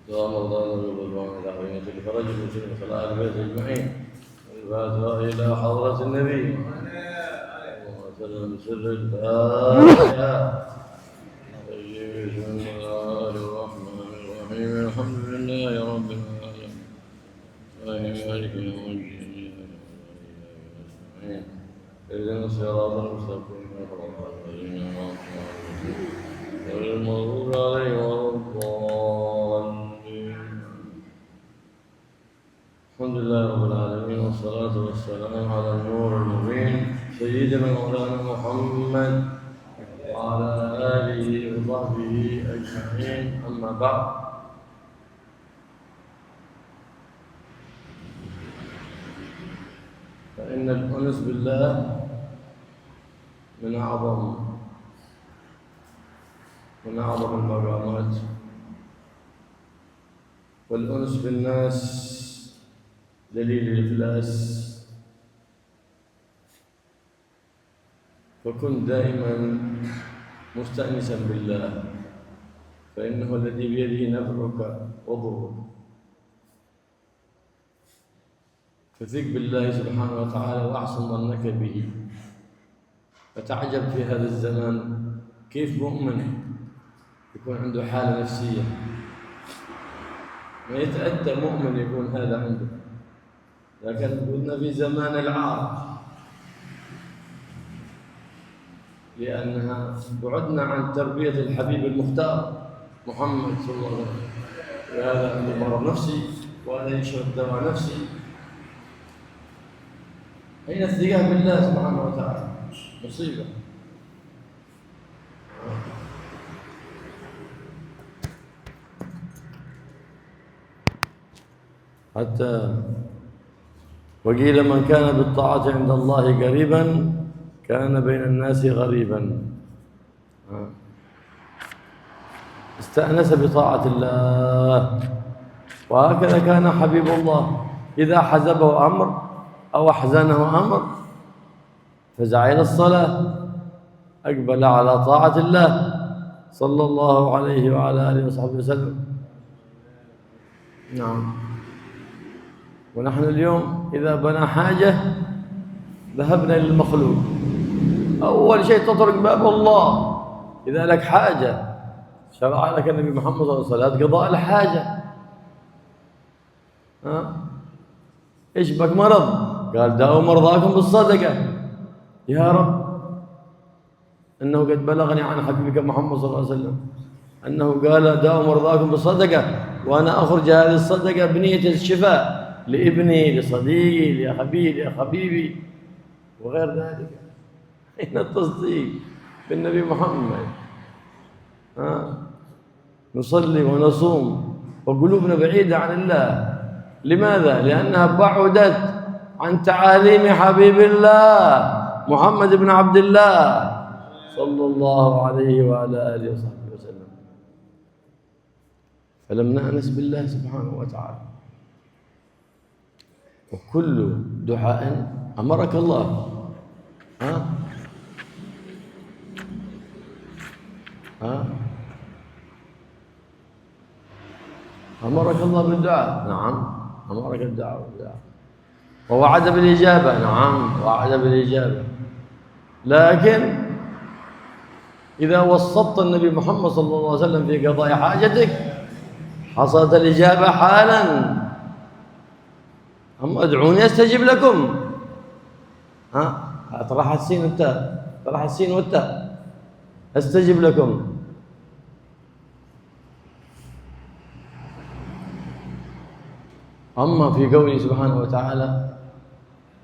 اللهم ارضانا بالرضوان والعافية الفرج المسلم وصلاة البيت أجمعين الفاتحة إلى حضرة النبي وسلم سر الفاتحة. بسم الله الرحمن الرحيم الحمد لله رب العالمين مالك يوم الدين اهدنا الصراط المستقيم غير المغضوب عليهم ولا الضالين. الحمد لله رب العالمين والصلاة والسلام على النور المبين سيدنا مولانا محمد وعلى آله وصحبه أجمعين. أما بعد، فإن الأنس بالله من أعظم المقامات، والأنس بالناس دليل الإفلاس. فكن دائما مستأنسا بالله، فإنه الذي بيده نفعك وضرك. فثق بالله سبحانه وتعالى وأحسن ظنك به. فتعجب في هذا الزمان كيف مؤمن يكون عنده حالة نفسية، ما يتأتى مؤمن يكون هذا عنده. لكن كنا في زمان العار، لأنها بعدنا عن تربية الحبيب المختار محمد صلى الله عليه وسلم. وهذا عنده مرض نفسي، وهذا يشرب دواء نفسي. أين الثقة بالله سبحانه وتعالى؟ مصيبة. حتى وقيل من كان بالطاعة عند الله قريبا كان بين الناس غريبا. استأنس بطاعة الله، وهكذا كان حبيب الله إذا حزبه أمر أو أحزنه أمر فزع إلى الصلاة، أقبل على طاعة الله صلى الله عليه وعلى آله وصحبه وسلم. نعم. ونحن اليوم إذا بنا حاجة ذهبنا للمخلوق. أول شيء تطرق باب الله. إذا لك حاجة شرع لك النبي محمد صلى الله عليه وسلم قضاء الحاجة. إيش بك مرض؟ قال داووا مرضاكم بالصدقة. يا رب، إنه قد بلغني عن حبيبك محمد صلى الله عليه وسلم أنه قال داووا مرضاكم بالصدقة، وأنا أخرج هذه الصدقة بنية الشفاء لابني، لصديقي، لأخبي، لحبيبي وغير ذلك. أين التصديق بالنبي محمد؟ نصلي ونصوم وقلوبنا بعيدة عن الله. لماذا؟ لأنها بعدت عن تعاليم حبيب الله محمد بن عبد الله صلى الله عليه وعلى آله وصحبه وسلم. فلم نأنس بالله سبحانه وتعالى. وكل دعاء أمرك الله أمرك الله بالدعاء. نعم، أمرك الدعاء بالدعاء، ووعد بالإجابة. نعم، وعد بالإجابة. لكن إذا وسطت النبي محمد صلى الله عليه وسلم في قضاء حاجتك حصلت الإجابة حالا. أما ادعوني أستجب لكم. طرح السين والتاء، طرح السين والتاء. أستجب لكم. أما في قوله سبحانه وتعالى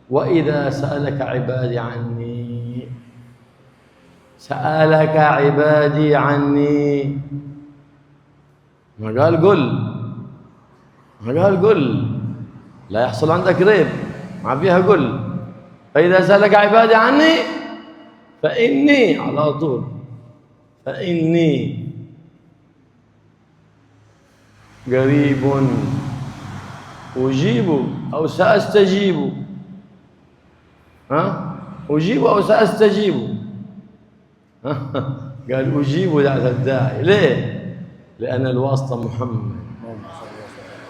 وإذا سألك عبادي عني، سألك عبادي عني، ما قال قل، ما قال قل، لا يحصل عندك ريب، ما فيها قل. فإذا سألك عبادي عني فإني، على طول، فإني قريب أجيب أو سأستجيب. أجيب أو سأستجيب. قال أجيب دعوة الداعي. ليه؟ لأن الواسطة محمد.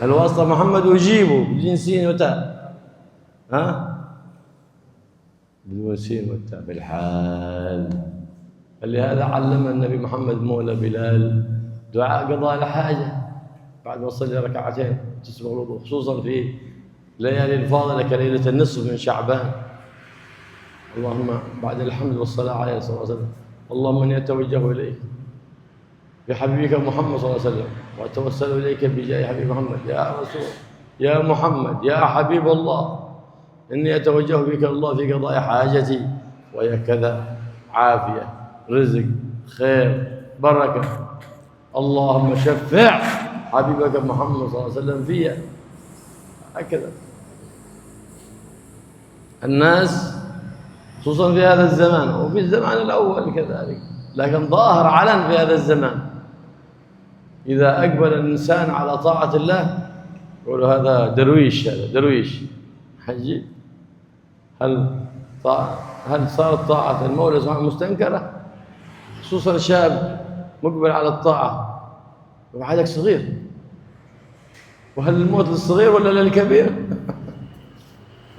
الواسطة محمد وجيبه بدون سين وتاء، ها بدون سين وتاء بالحال. فلهذا علم النبي محمد مولى بلال دعاء قضاء الحاجة بعد ما صلي ركعتين تسبغ الوضوء، خصوصا في ليالي الفاضلة كليلة النصف من شعبان. اللهم بعد الحمد والصلاة عليه صلى الله عليه وسلم، اللهم إني أتوجه إليك بحبيبك محمد صلى الله عليه وسلم وأتوسل إليك بجاه حبيب محمد، يا رسول يا محمد يا حبيب الله، إني أتوجه بك الله في قضاء حاجتي، وهي كذا عافية رزق خير بركة. اللهم شفع حبيبك محمد صلى الله عليه وسلم فيها. هكذا الناس خصوصا في هذا الزمان وفي الزمان الأول كذلك، لكن ظاهر علن في هذا الزمان. إذا أقبل الإنسان على طاعة الله يقولوا هذا درويش، هذا درويش حجي. هل صارت طاعة المولى سبحانه مستنكرة؟ خصوصا شاب مقبل على الطاعة وبعدك صغير، وهل الموت للصغير ولا للكبير؟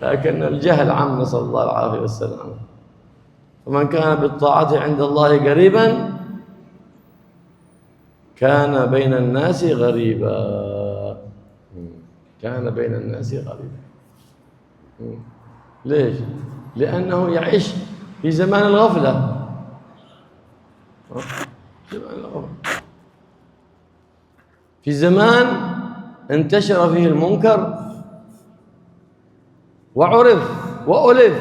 لكن الجهل عم، نسأل الله العافية والسلامة. فمن كان بالطاعة عند الله قريبا كان بين الناس غريبا. كان بين الناس غريبا. ليش؟ لأنه يعيش في زمان الغفلة. في زمان انتشر فيه المنكر وعرف وألف،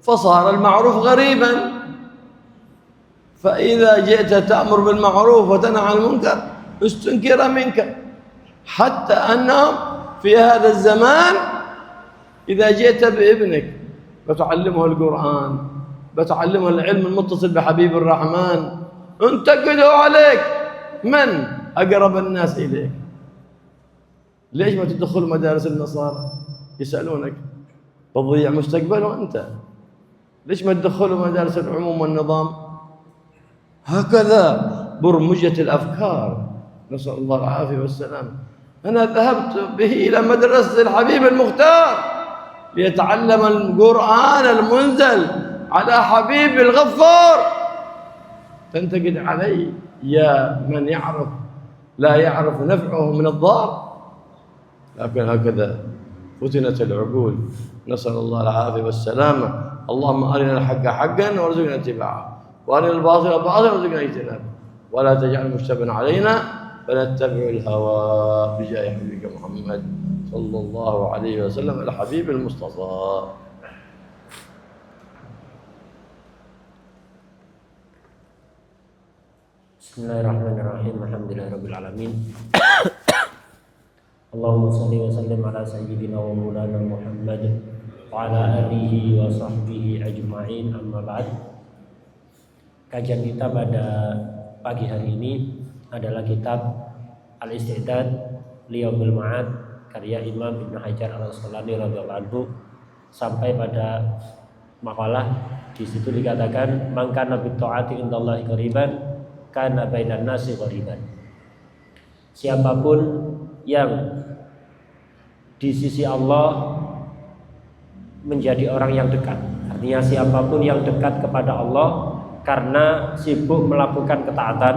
فصار المعروف غريبا. فإذا جئت تأمر بالمعروف وتنهى عن المنكر استنكر منك، حتى أنهم في هذا الزمان إذا جئت بابنك بتعلمه القرآن، بتعلمه العلم المتصل بحبيب الرحمن، انتقدوا عليك من أقرب الناس إليك. ليش ما تدخل مدارس النصارى؟ يسألونك بتضيع مستقبله أنت. ليش ما تدخلوا مدارس العموم والنظام؟ هكذا برمجة الأفكار، نسأل الله العافية والسلام. أنا ذهبت به إلى مدرسة الحبيب المختار ليتعلم القرآن المنزل على حبيب الغفار. تنتقد علي يا من يعرف لا يعرف نفعه من الضار؟ لكن هكذا فتنت العقول، نسأل الله العافية والسلامة. اللهم أرنا الحق حقا وارزقنا اتباعه، وأرنا الباطل باطلا وارزقنا اجتنابه، ولا تجعل مشتبها علينا فنتبع الهوى بجاه حبيبك محمد صلى الله عليه وسلم الحبيب المصطفى. Bismillahirrahmanirrahim. Alhamdulillahirabbil alamin. Allahumma shalli wa sallim ala sayyidina wa maulana Muhammad wa ala alihi wa sahbihi ajma'in. Amma ba'd. Kajian kita pada pagi hari ini adalah kitab Al-Isti'dad li Yaumil Ma'ad karya Imam Ibnu Hajar Al-Asqalani radhiyallahu anhu, sampai pada makalah di situ dikatakan man kana bi ta'ati indallahi qariban kana bainan nasi qariban. Siapapun yang di sisi Allah menjadi orang yang dekat, artinya siapapun yang dekat kepada Allah karena sibuk melakukan ketaatan,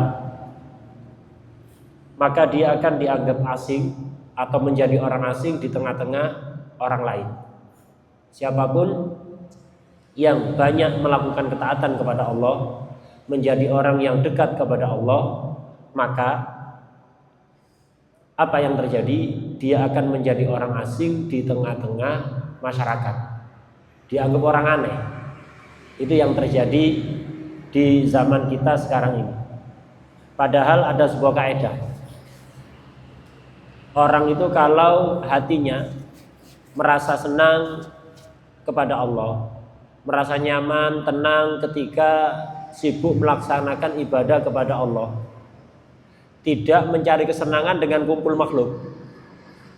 maka dia akan dianggap asing atau menjadi orang asing di tengah-tengah orang lain. Siapapun yang banyak melakukan ketaatan kepada Allah, menjadi orang yang dekat kepada Allah, maka apa yang terjadi? Dia akan menjadi orang asing di tengah-tengah masyarakat, dianggap orang aneh. Itu yang terjadi di zaman kita sekarang ini. Padahal ada sebuah kaidah, orang itu kalau hatinya merasa senang kepada Allah, merasa nyaman, tenang ketika sibuk melaksanakan ibadah kepada Allah, tidak mencari kesenangan dengan kumpul makhluk.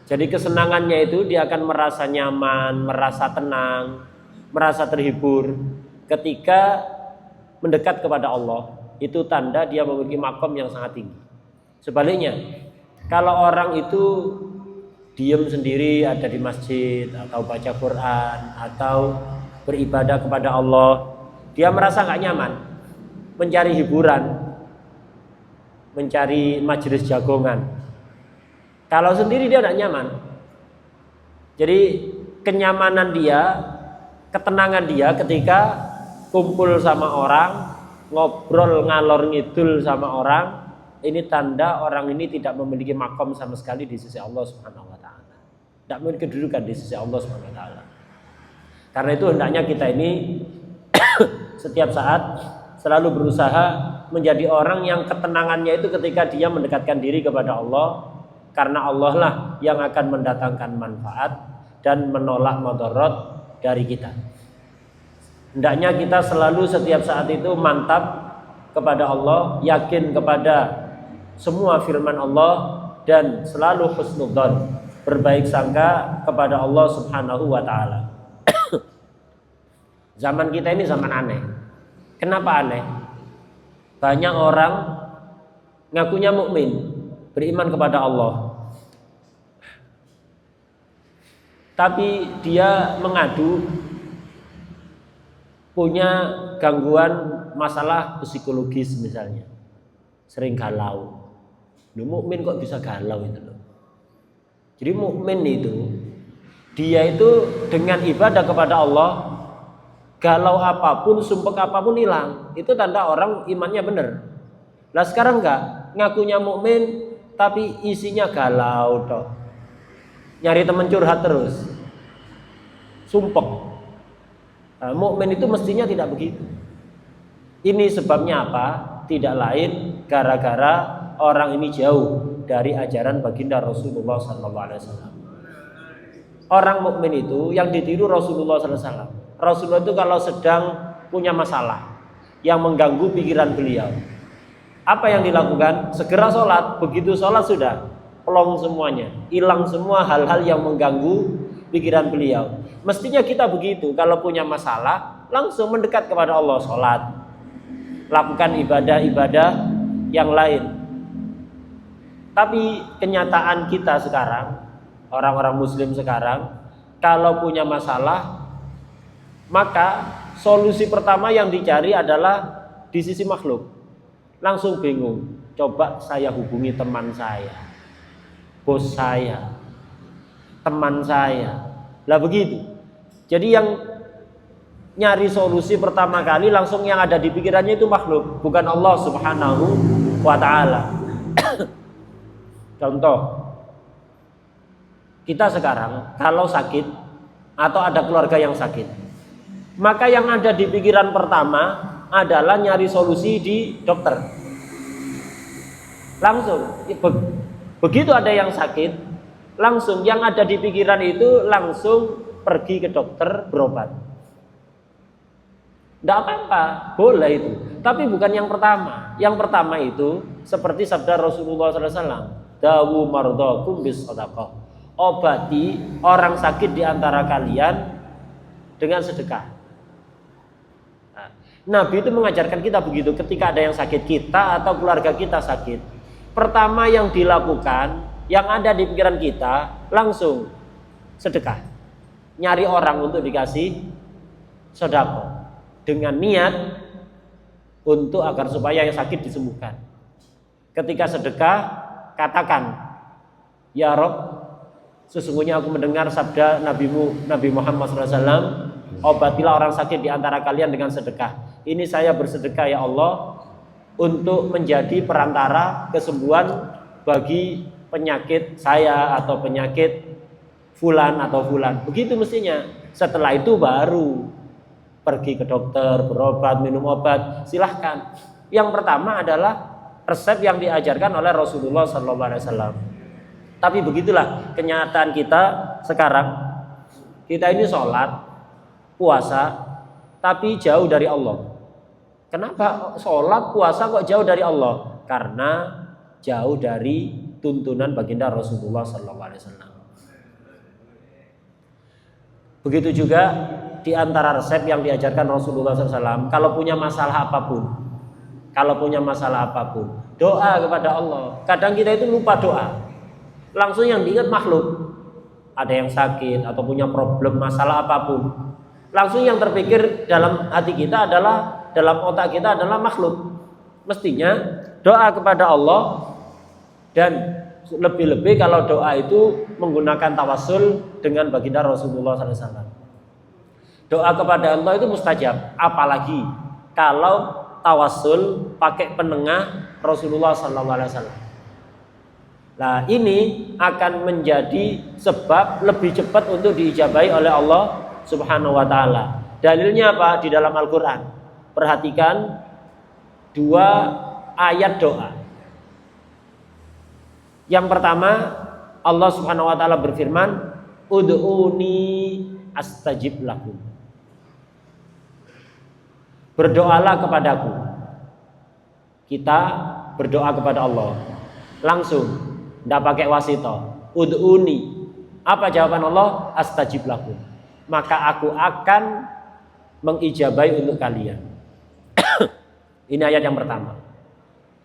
Jadi kesenangannya itu dia akan merasa nyaman, merasa tenang, merasa terhibur ketika mendekat kepada Allah. Itu tanda dia memiliki makom yang sangat tinggi. Sebaliknya, Kalau orang itu diam sendiri ada di masjid atau baca Quran atau beribadah kepada Allah, dia merasa nggak nyaman, mencari hiburan, mencari majelis jagongan. Kalau sendiri dia tidak nyaman. Jadi kenyamanan dia, ketenangan dia ketika kumpul sama orang, ngobrol ngalor ngidul sama orang, ini tanda orang ini tidak memiliki makom sama sekali di sisi Allah Subhanahu wa taala. Tidak memiliki kedudukan di sisi Allah Subhanahu wa taala. Karena itu hendaknya kita ini setiap saat selalu berusaha menjadi orang yang ketenangannya itu ketika dia mendekatkan diri kepada Allah, karena Allah lah yang akan mendatangkan manfaat dan menolak madarat dari kita. Hendaknya kita selalu setiap saat itu mantap kepada Allah, yakin kepada semua firman Allah dan selalu husnudzon, berbaik sangka kepada Allah Subhanahu wa taala. Zaman kita ini zaman aneh. Kenapa aneh? Banyak orang ngakunya mukmin, beriman kepada Allah, tapi dia mengadu punya gangguan masalah psikologis misalnya, sering galau. Lu mukmin kok bisa galau itu loh. Jadi mukmin itu dia itu dengan ibadah kepada Allah, galau apapun, sumpek apapun hilang. Itu tanda orang imannya benar. Lah sekarang enggak, ngakunya mukmin tapi isinya galau toh. Nyari teman curhat terus. Sumpek. Nah, mukmin itu mestinya tidak begitu. Ini sebabnya apa? Tidak lain gara-gara orang ini jauh dari ajaran baginda Rasulullah SAW. Orang mukmin itu yang ditiru Rasulullah SAW. Rasulullah itu kalau sedang punya masalah yang mengganggu pikiran beliau, apa yang dilakukan? Segera sholat. Begitu sholat sudah plong semuanya, hilang semua hal-hal yang mengganggu pikiran beliau. Mestinya kita begitu, kalau punya masalah langsung mendekat kepada Allah, sholat, lakukan ibadah-ibadah yang lain. Tapi kenyataan kita sekarang, orang-orang muslim sekarang, kalau punya masalah, maka solusi pertama yang dicari adalah di sisi makhluk. Langsung bingung, coba saya hubungi teman saya, bos saya, teman saya. Lah begitu. Jadi yang nyari solusi pertama kali langsung yang ada di pikirannya itu makhluk, bukan Allah Subhanahu wa taala. Contoh, kita sekarang kalau sakit atau ada keluarga yang sakit, maka yang ada di pikiran pertama adalah nyari solusi di dokter. Langsung begitu ada yang sakit, langsung yang ada di pikiran itu langsung pergi ke dokter berobat. Tidak apa-apa, boleh itu. Tapi bukan yang pertama. Yang pertama itu seperti sabda Rasulullah SAW, dawu mardakum bis shadaqah. Obati orang sakit di antara kalian dengan sedekah. Nah, Nabi itu mengajarkan kita begitu. Ketika ada yang sakit, kita atau keluarga kita sakit, pertama yang dilakukan, yang ada di pikiran kita langsung sedekah. Nyari orang untuk dikasih sedekah dengan niat untuk agar supaya yang sakit disembuhkan. Ketika sedekah, katakan, ya Rob, sesungguhnya aku mendengar sabda Nabi Muhammad SAW, obatilah orang sakit di antara kalian dengan sedekah. Ini saya bersedekah ya Allah untuk menjadi perantara kesembuhan bagi penyakit saya atau penyakit fulan atau fulan. Begitu mestinya. Setelah itu baru pergi ke dokter, berobat, minum obat, silahkan. Yang pertama adalah resep yang diajarkan oleh Rasulullah SAW. Tapi begitulah kenyataan kita sekarang. Kita ini sholat, puasa, tapi jauh dari Allah. Kenapa sholat, puasa kok jauh dari Allah? Karena jauh dari tuntunan baginda Rasulullah SAW. Begitu juga di antara resep yang diajarkan Rasulullah SAW, kalau punya masalah apapun, doa kepada Allah. Kadang kita itu lupa doa. langsung yang diingat makhluk. Ada yang sakit atau punya problem masalah apapun, langsung yang terpikir dalam hati kita adalah, dalam otak kita adalah makhluk. Mestinya doa kepada Allah, dan lebih-lebih kalau doa itu menggunakan tawassul dengan baginda Rasulullah SAW. Doa kepada Allah itu mustajab, apalagi kalau tawassul pakai penengah Rasulullah SAW. Nah, ini akan menjadi sebab lebih cepat untuk diijabahi oleh Allah Subhanahu wa taala. Dalilnya apa? Di dalam Al-Qur'an. Perhatikan dua ayat doa. Yang pertama, Allah Subhanahu wa taala berfirman, "Ud'uni astajib lakum." Berdoalah kepadaku. Kita berdoa kepada Allah langsung, tidak pakai wasito. Ud'uni. Apa jawaban Allah? Astajib lakum. Maka aku akan mengijabai untuk kalian. Ini ayat yang pertama.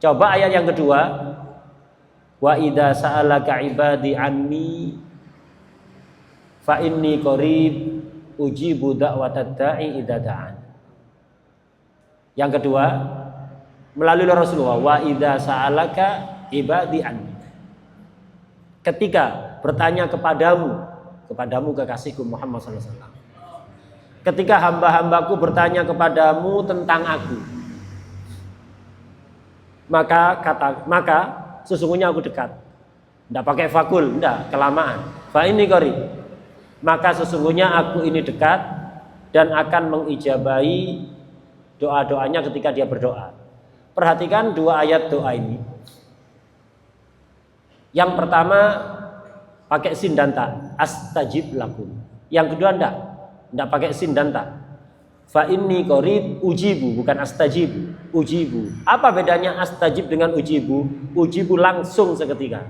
Coba ayat yang kedua. Wa idza sa'alaka ibadi anni fa inni qarib ujibu da'watad da'i idza da'an. Yang kedua, melalui Rasulullah, wa idza sa'alaka ibadi anni. Ketika bertanya kepadamu kekasihku Muhammad SAW. Ketika hamba-hambaku bertanya kepadamu tentang aku, maka sesungguhnya aku dekat. Tidak pakai fakul, tidak kelamaan. Fa ini qarib. Maka sesungguhnya aku ini dekat dan akan mengijabahi doa-doanya ketika dia berdoa. Perhatikan dua ayat doa ini. Yang pertama pakai sin dan ta, astajib lakum. Yang kedua enggak pakai sin dan ta. Fa inni qarib ujibu, bukan astajib, ujibu. Apa bedanya astajib dengan ujibu? Ujibu langsung seketika.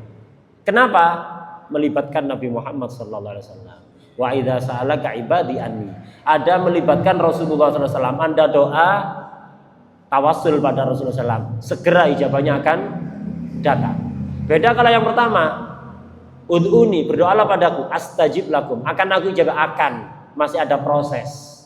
Kenapa? Melibatkan Nabi Muhammad sallallahu alaihi wasallam. Wa idza sa'alaka ibadi anni. Ada melibatkan Rasulullah sallallahu alaihi wasallam. Anda doa tawassul pada Rasulullah SAW, segera ijabahnya akan datang. Beda kalau yang pertama, ud'uni, berdoalah padaku, astajib lakum, akan aku ijabah, akan, masih ada proses.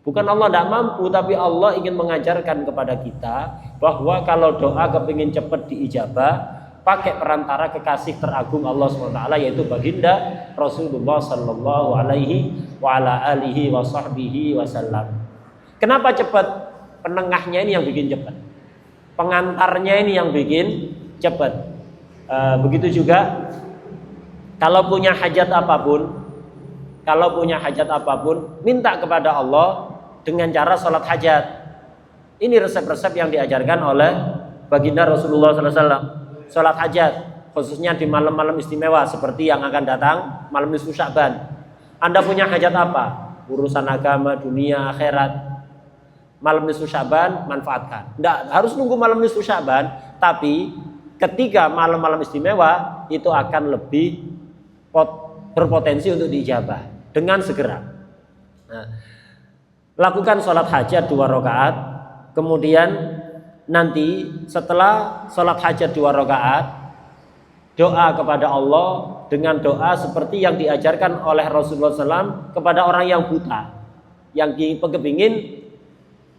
Bukan Allah tidak mampu, tapi Allah ingin mengajarkan kepada kita bahwa kalau doa kepingin cepat diijabah, pakai perantara kekasih teragung Allah SWT, yaitu baginda Rasulullah Sallallahu Alaihi Wasallam. Kenapa cepat? Penengahnya ini yang bikin cepat, pengantarnya ini yang bikin cepat. Begitu juga kalau punya hajat apapun, minta kepada Allah dengan cara sholat hajat. Ini resep-resep yang diajarkan oleh baginda Rasulullah SAW. Sholat hajat, khususnya di malam-malam istimewa seperti yang akan datang malam nisfu Sya'ban. Anda punya hajat apa? Urusan agama, dunia, akhirat. Malam nisfu Sya'ban manfaatkan. Tidak harus nunggu malam nisfu Sya'ban, tapi ketika malam-malam istimewa itu akan lebih berpotensi untuk diijabah dengan segera. Nah, lakukan sholat hajat 2 rakaat, kemudian nanti setelah sholat hajat 2 rakaat, doa kepada Allah dengan doa seperti yang diajarkan oleh Rasulullah SAW kepada orang yang buta, yang kepingin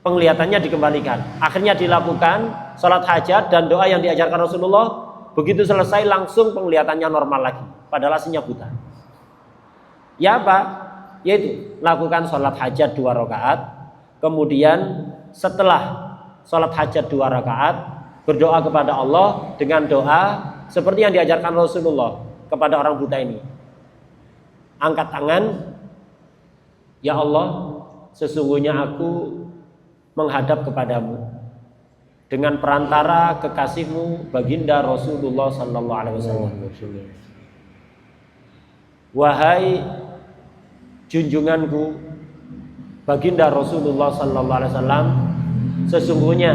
penglihatannya dikembalikan. Akhirnya dilakukan sholat hajat dan doa yang diajarkan Rasulullah. Begitu selesai langsung penglihatannya normal lagi, padahal aslinya buta. Ya apa? Yaitu lakukan sholat hajat 2 rakaat. Kemudian setelah sholat hajat 2 rakaat, berdoa kepada Allah dengan doa seperti yang diajarkan Rasulullah kepada orang buta ini. Angkat tangan, ya Allah, sesungguhnya aku menghadap kepadamu dengan perantara kekasihmu baginda Rasulullah sallallahu alaihi wasallam. Wahai junjunganku baginda Rasulullah sallallahu alaihi wasallam, sesungguhnya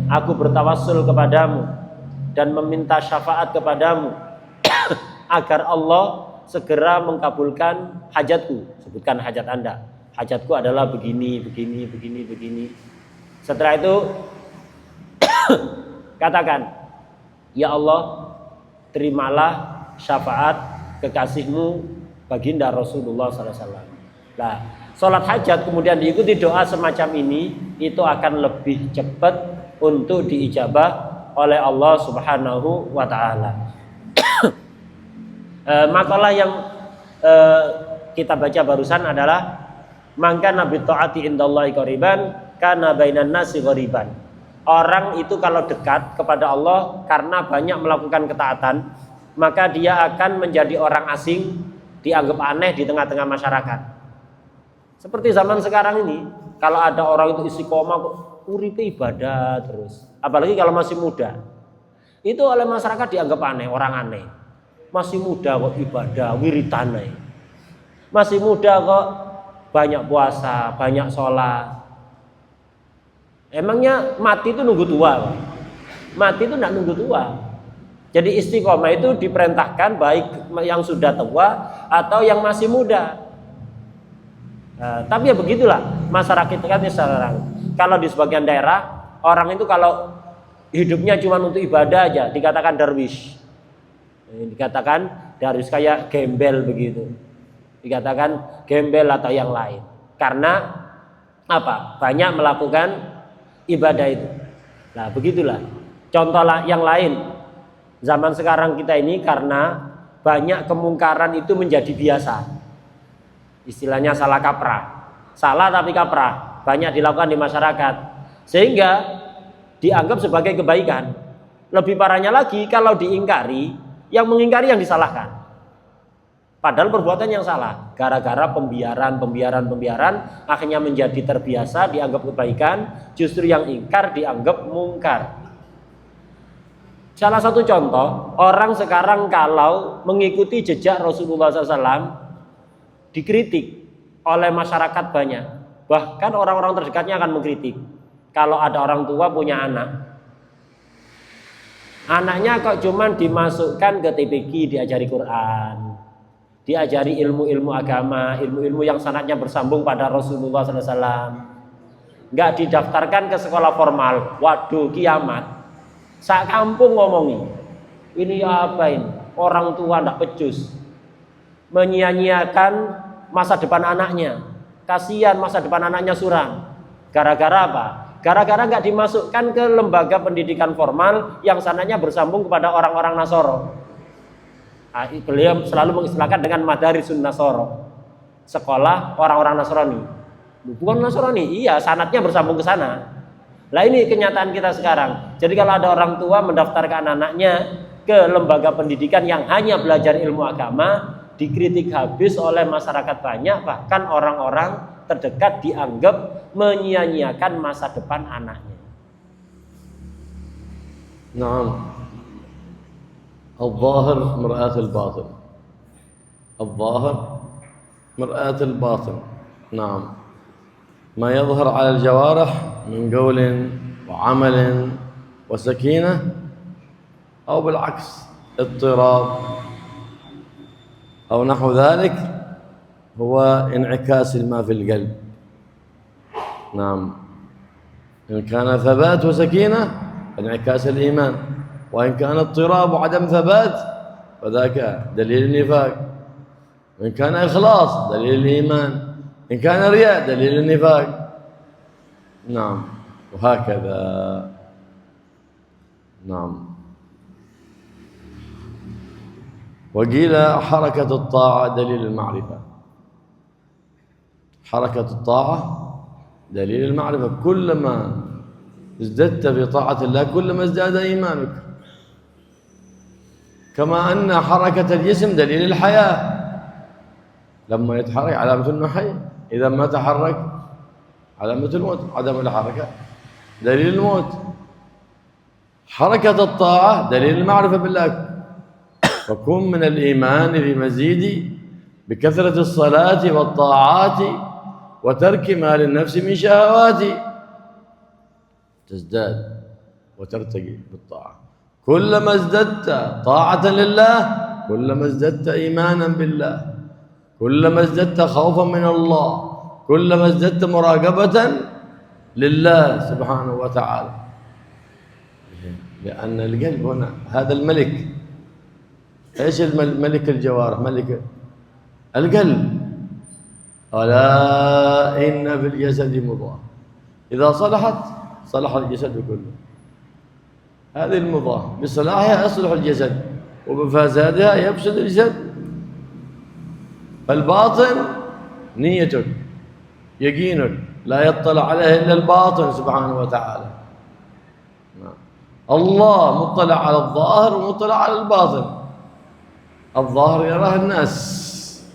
aku bertawassul kepadamu dan meminta syafaat kepadamu agar Allah segera mengkabulkan hajatku. Sebutkan hajat Anda. Hajatku adalah begini. Setelah itu katakan, ya Allah, terimalah syafaat kekasihmu baginda Rasulullah SAW. Nah, sholat hajat kemudian diikuti doa semacam ini, itu akan lebih cepat untuk diijabah oleh Allah Subhanahu wa Ta'ala. Makalah yang kita baca barusan adalah maka nabi taati indallahi qariban kana bainan nasi qariban. Orang itu kalau dekat kepada Allah karena banyak melakukan ketaatan, maka dia akan menjadi orang asing, dianggap aneh di tengah-tengah masyarakat. Seperti zaman sekarang ini, kalau ada orang itu istiqomah kok uripe ibadah terus, apalagi kalau masih muda, itu oleh masyarakat dianggap aneh, orang aneh. Masih muda kok ibadah, wiritan, masih muda kok banyak puasa, banyak sholat. Emangnya mati itu nunggu tua? Mati itu tidak nunggu tua. Jadi istiqomah itu diperintahkan baik yang sudah tua atau yang masih muda. Tapi ya begitulah masyarakat kita sekarang. Kalau di sebagian daerah orang itu kalau hidupnya cuma untuk ibadah aja dikatakan darwish. Dikatakan darwish kayak gembel begitu. Dikatakan gembel atau yang lain. Karena apa? Banyak melakukan ibadah itu. Nah, begitulah. Contoh yang lain. Zaman sekarang kita ini karena banyak kemungkaran itu menjadi biasa. Istilahnya salah kaprah. Salah tapi kaprah. Banyak dilakukan di masyarakat. Sehingga dianggap sebagai kebaikan. Lebih parahnya lagi kalau diingkari, yang mengingkari yang disalahkan. Padahal perbuatan yang salah. Gara-gara pembiaran akhirnya menjadi terbiasa dianggap kebaikan, justru yang ingkar dianggap mungkar. Salah satu contoh, orang sekarang kalau mengikuti jejak Rasulullah SAW dikritik oleh masyarakat banyak. Bahkan orang-orang terdekatnya akan mengkritik. Kalau ada orang tua punya anak, anaknya kok cuman dimasukkan ke TPQ, diajari Quran, diajari ilmu-ilmu agama, ilmu-ilmu yang sanadnya bersambung pada Rasulullah SAW, nggak didaftarkan ke sekolah formal. Waduh, kiamat. Sak kampung ngomongin, ini apa ini? Orang tua ndak becus, menyia-nyiakan masa depan anaknya. Kasihan masa depan anaknya suram. Gara-gara apa? Gara-gara nggak dimasukkan ke lembaga pendidikan formal yang sananya bersambung kepada orang-orang Nasoro. Beliau selalu mengistilahkan dengan Madarisun Nasoro, sekolah orang-orang Nasrani. Bukan Nasrani, iya sanatnya bersambung ke sana. Lah ini kenyataan kita sekarang. Jadi kalau ada orang tua mendaftarkan anaknya ke lembaga pendidikan yang hanya belajar ilmu agama, dikritik habis oleh masyarakat banyak, bahkan orang-orang terdekat dianggap menyia-nyiakan masa depan anaknya. Naam. Al-zahir mir'at al-batin. Al-zahir mir'at al-batin. Naam. ما يظهر على الجوارح من قول وعمل وسكينة أو بالعكس اضطراب أو نحو ذلك هو انعكاس ما في القلب. نعم. إن كان ثبات وسكينة انعكاس الإيمان، وإن كان اضطراب وعدم ثبات فذاك دليل النفاق، وإن كان إخلاص دليل الإيمان، إن كان رياء دليل النفاق. نعم. وهكذا. نعم. وقيل حركة الطاعة دليل المعرفة. حركة الطاعة دليل المعرفة. كلما ازددت بطاعة الله كلما ازداد إيمانك. كما أن حركة الجسم دليل الحياة. لما يتحرك علامة أنه حي، إذا ما تحرك علامة الموت. عدم الحركة دليل الموت. حركة الطاعة دليل المعرفة بالله. فكن من الإيمان بمزيد بكثرة الصلاة والطاعات وترك ما للنفس من شهوات، تزداد وترتقي بالطاعة. كلما ازددت طاعة لله كلما ازددت إيمانا بالله، كلما ازددت خوفا من الله، كلما ازددت مراقبة لله سبحانه وتعالى. لأن القلب هنا هذا الملك ايش ملك الجوارح؟ ملك القلب. ألا إن في الجسد مضغة إذا صلحت صلح الجسد كله. هذه المضغة بصلاحها يصلح الجسد وبفسادها يفسد الجسد. فالباطن نيتك، يقينك، لا يطلع عليه إلا الباطن سبحانه وتعالى. الله مطلع على الظاهر ومطلع على الباطن. الظاهر يراه الناس،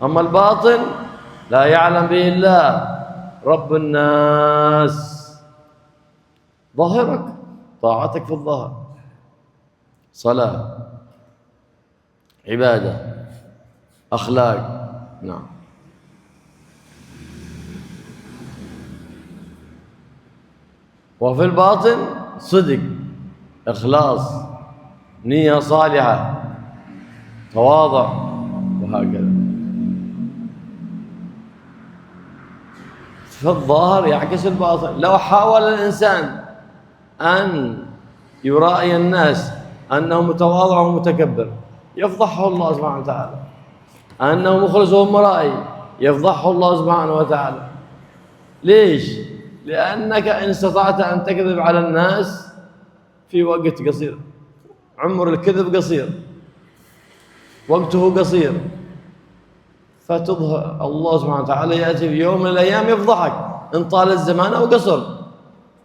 أما الباطن لا يعلم به إلا رب الناس. ظاهرك طاعتك في الظاهر، صلاة، عبادة، أخلاق. نعم. وفي الباطن صدق، إخلاص، نية صالحة، تواضع، وهكذا. فالظاهر يعكس الباطن. لو حاول الإنسان أن يرائي الناس أنه متواضع ومتكبر يفضحه الله سبحانه وتعالى، أنه مخلص ومرائي يفضحه الله سبحانه وتعالى. ليش؟ لأنك إن استطعت أن تكذب على الناس في وقت قصير، عمر الكذب قصير، وقته قصير، فتظهر الله سبحانه وتعالى يأتي في يوم من الأيام يفضحك إن طال الزمان أو قصر.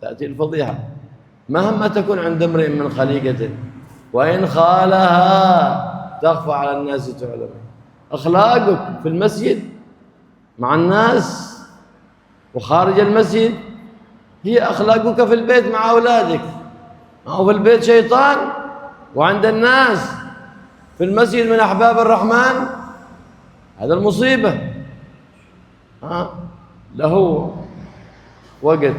تأتي الفضيحة مهما تكون عند امرئ من خليقة، وإن خالها تخفى على الناس تعلم. أخلاقك في المسجد مع الناس وخارج المسجد هي أخلاقك في البيت مع أولادك. أو في البيت شيطان وعند الناس في المسجد من أحباب الرحمن، هذا المصيبة. له وقت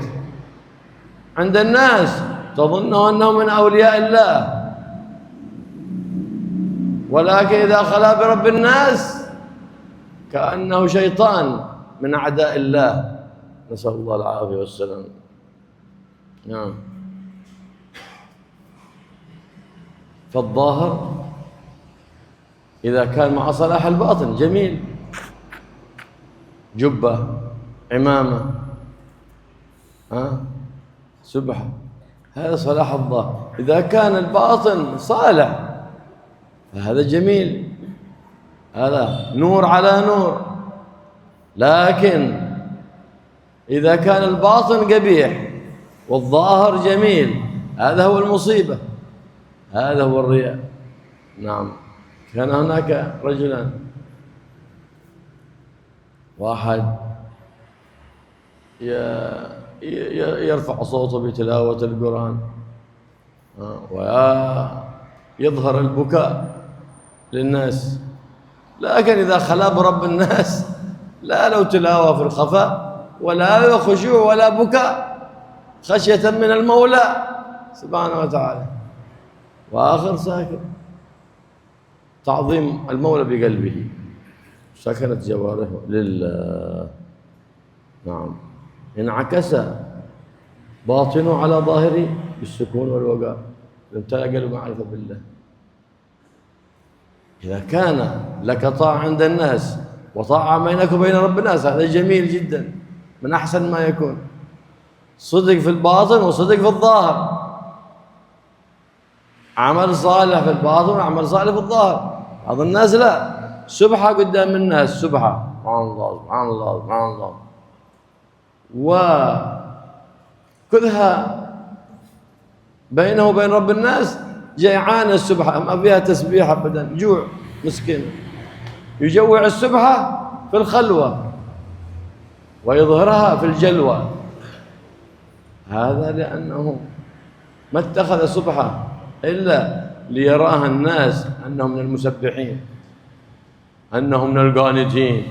عند الناس تظنه أنه من أولياء الله، ولكن إذا خلا برب الناس كأنه شيطان من أعداء الله، نسأل الله العافية والسلام. نعم. فالظاهر إذا كان مع صلاح الباطن جميل، جبة، عمامة، سبحة، هذا صلاح الظاهر. إذا كان الباطن صالح فهذا جميل، هذا نور على نور. لكن إذا كان الباطن قبيح والظاهر جميل، هذا هو المصيبة، هذا هو الرياء. نعم. كان هناك رجلان، واحد يرفع صوته بتلاوة القرآن ويظهر البكاء للناس، لكن إذا خلا برب الناس لا له تلاوة في الخفاء ولا له خشوع ولا بكاء، خشية من المولى سبحانه وتعالى. وآخر ساكن، تعظيم المولى بقلبه، سكنت جوارحه لله. نعم. انعكس باطنه على ظاهره بالسكون والوقار، امتلأ قلبه معرفة بالله. إذا كان لك طاعة عند الناس وطاعة بينك وبين رب الناس، هذا جميل جدا، من أحسن ما يكون. صدق في الباطن وصدق في الظاهر، عمل صالح في الباطن وعمل صالح في الظاهر. بعض الناس لا، سبحة قدام الناس، سبحة، سبحان الله سبحان الله سبحان الله، وكلها بينه وبين رب الناس جيعان السبحة، ما فيها تسبيح أبدا، جوع مسكين. يجوع السبحة في الخلوة ويظهرها في الجلوة. هذا لأنه ما اتخذ سبحة إلا ليراها الناس أنهم من المسبحين، أنهم من القانتين،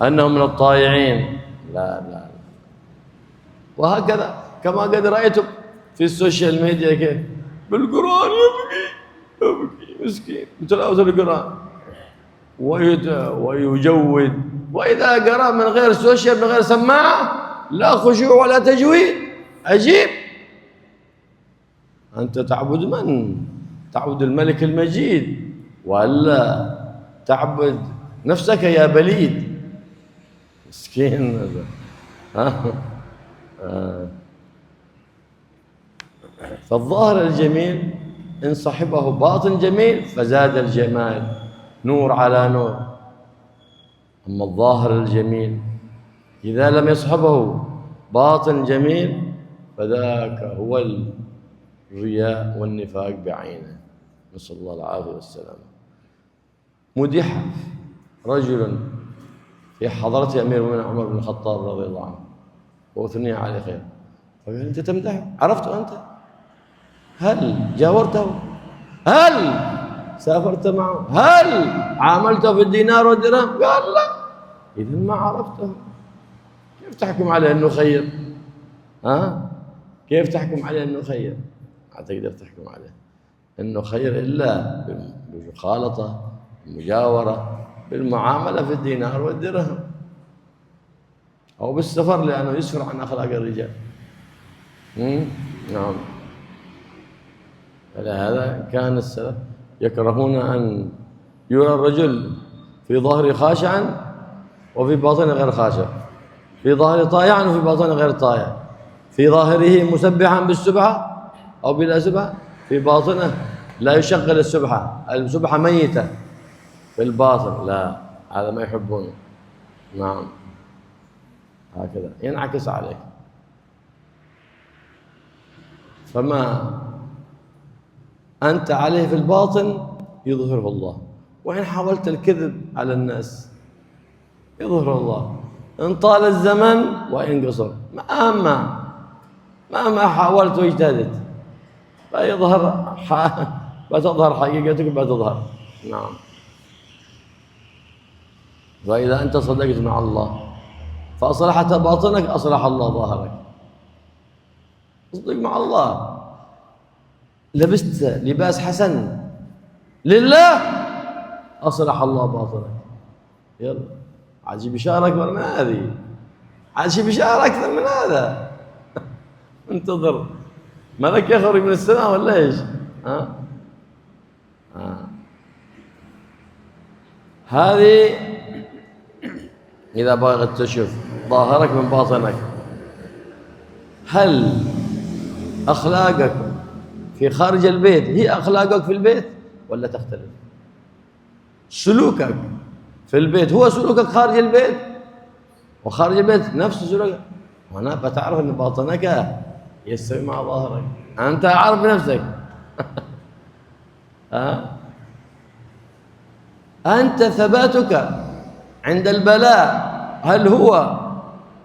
أنهم من الطائعين. لا لا. وهكذا كما قد رأيتم في السوشيال ميديا كيف بالقرآن يبكي مسكين بتلاوة القرآن ويجود، وإذا قرأ من غير سوشيال من غير سماعة لا خشوع ولا تجويد. عجيب. أنت تعبد من؟ تعبد الملك المجيد وألا تعبد نفسك يا بليد مسكين هذا. فالظاهر الجميل إن صحبه باطن جميل فزاد الجمال نور على نور. أما الظاهر الجميل إذا لم يصحبه باطن جميل فذاك هو الرياء والنفاق بعينه، نسأل الله العافية والسلامة. مدح رجل في حضرة أمير المؤمنين عمر بن الخطاب رضي الله عنه وأثني عليه خير، فقال أنت تمدحه؟ عرفته أنت؟ هل جاورته؟ هل سافرت معه؟ هل عاملته في الدينار والدرهم؟ قال لا. إذا ما عرفته كيف تحكم عليه أنه خير؟ كيف تحكم عليه أنه خير؟ ما تقدر تحكم عليه أنه خير إلا بالمخالطة، بالمجاورة، بالمعاملة في الدينار والدرهم، أو بالسفر لأنه يسفر عن أخلاق الرجال. نعم. فلهذا كان السلف يكرهون أن يرى الرجل في ظهره خاشعا وفي باطنه غير خاشع، في ظاهره طائعا وفي باطنه غير طائع، في ظاهره مسبحا بالسبحة أو بلا سبحة، في باطنه لا يشغل السبحة، السبحة ميتة في الباطن، لا، هذا ما يحبونه. نعم، هكذا ينعكس عليك. فما أنت عليه في الباطن يظهره الله، وإن حاولت الكذب على الناس يظهر الله، إن طال الزمن وإن قصر، مهما حاولت واجتهدت بتظهر حقيقتك بتظهر. نعم. وإذا أنت صدقت مع الله فأصلحت باطنك أصلح الله ظاهرك. اصدق مع الله، لبست لباس حسن لله أصلح الله باطنك. يلا عاد بشارة أكبر من هذه، عاد بشارة أكثر من هذا. انتظر ملك يخرج من السماء ولا ايش؟ هذه إذا بغيت تشوف ظاهرك من باطنك. هل أخلاقك في خارج البيت هي أخلاقك في البيت ولا تختلف؟ سلوكك في البيت هو سلوكك خارج البيت، وخارج البيت نفس سلوكك. هنا بتعرف أن باطنك يستوي مع ظاهرك، أنت عارف بنفسك. أنت ثباتك عند البلاء هل هو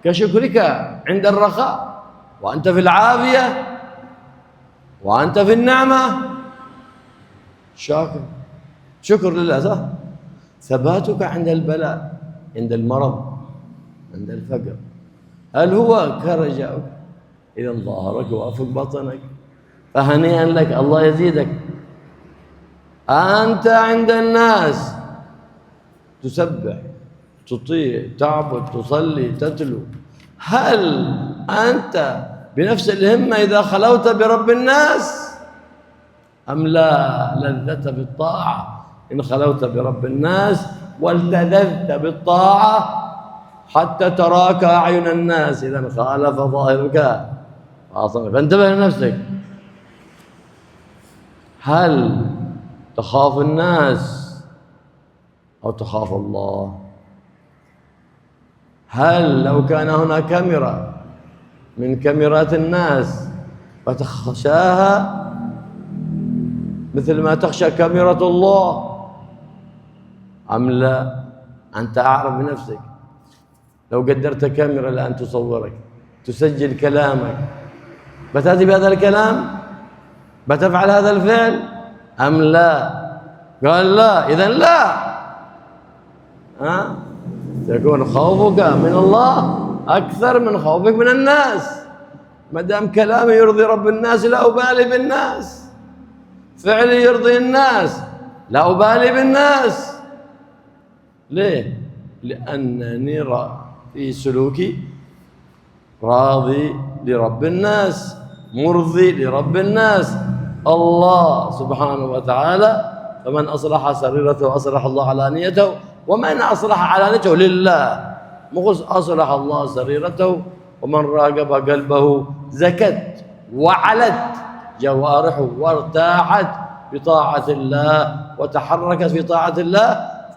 كشكرك عند الرخاء؟ وأنت في العافية وأنت في النعمة شاكر، شكر لله، صح؟ ثباتك عند البلاء، عند المرض، عند الفقر، هل هو كرجاؤك؟ إذا ظاهرك وافق باطنك، فهنيئا لك، الله يزيدك. أنت عند الناس تسبح، تطيع، تعبد، تصلي، تتلو، هل أنت بنفس الهمة إذا خلوت برب الناس أم لا لذت بالطاعة إن خلوت برب الناس والتذذت بالطاعة حتى تراك أعين الناس إذا خالف ظاهرك باطنك؟ فانتبه لنفسك. هل تخاف الناس أو تخاف الله؟ هل لو كان هنا كاميرا من كاميرات الناس فتخشاها مثل ما تخشى كاميرا الله أم لا؟ أنت أعرف بنفسك. لو قدرت كاميرا الآن تصورك، تسجل كلامك، بتأتي بهذا الكلام؟ بتفعل هذا الفعل أم لا؟ قال لا، إذن لا. يكون خوفك من الله أكثر من خوفك من الناس. ما دام كلامي يرضي رب الناس لا أبالي بالناس، فعلي يرضي الناس لا أبالي بالناس. ليه؟ لأنني في سلوكي راضي لرب الناس، مرضي لرب الناس. الله سبحانه وتعالى فمن أصلح سريرته أصلح الله علانيته ومن أصلح علانيته لله مخص أصلح الله سريرته ومن راقب قلبه زكت وعلت جوارحه وارتاحت بطاعة الله وتحركت في طاعة الله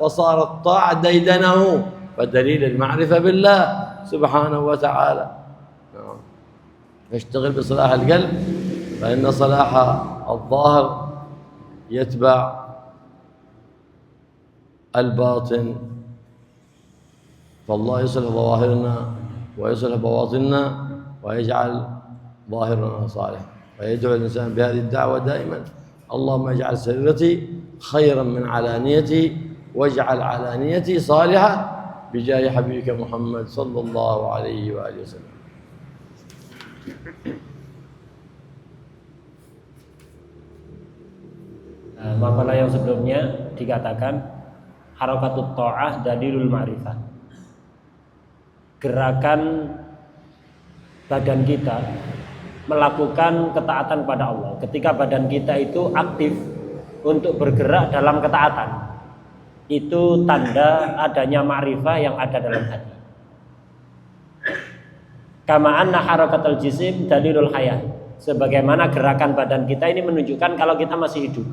فصارت طاعة ديدنه فدليل المعرفة بالله سبحانه وتعالى. فاشتغل بصلاح القلب فإن صلاح الظاهر يتبع الباطن فالله يصلح ظواهرنا ويصلح بواطننا ويجعل ظاهرنا صالح ويدعو الإنسان بهذه الدعوة دائما اللهم اجعل سريرتي خيرا من علانيتي واجعل علانيتي صالحة بجاه حبيبك محمد صلى الله عليه وآله وسلم. Makalah yang sebelumnya dikatakan harakatut ta'ah dalilul ma'rifah. Gerakan badan kita melakukan ketaatan pada Allah. Ketika badan kita itu aktif untuk bergerak dalam ketaatan, itu tanda adanya ma'rifah yang ada dalam hati. Kama anna harakatul jisim dalilul hayah. Sebagaimana gerakan badan kita ini menunjukkan kalau kita masih hidup,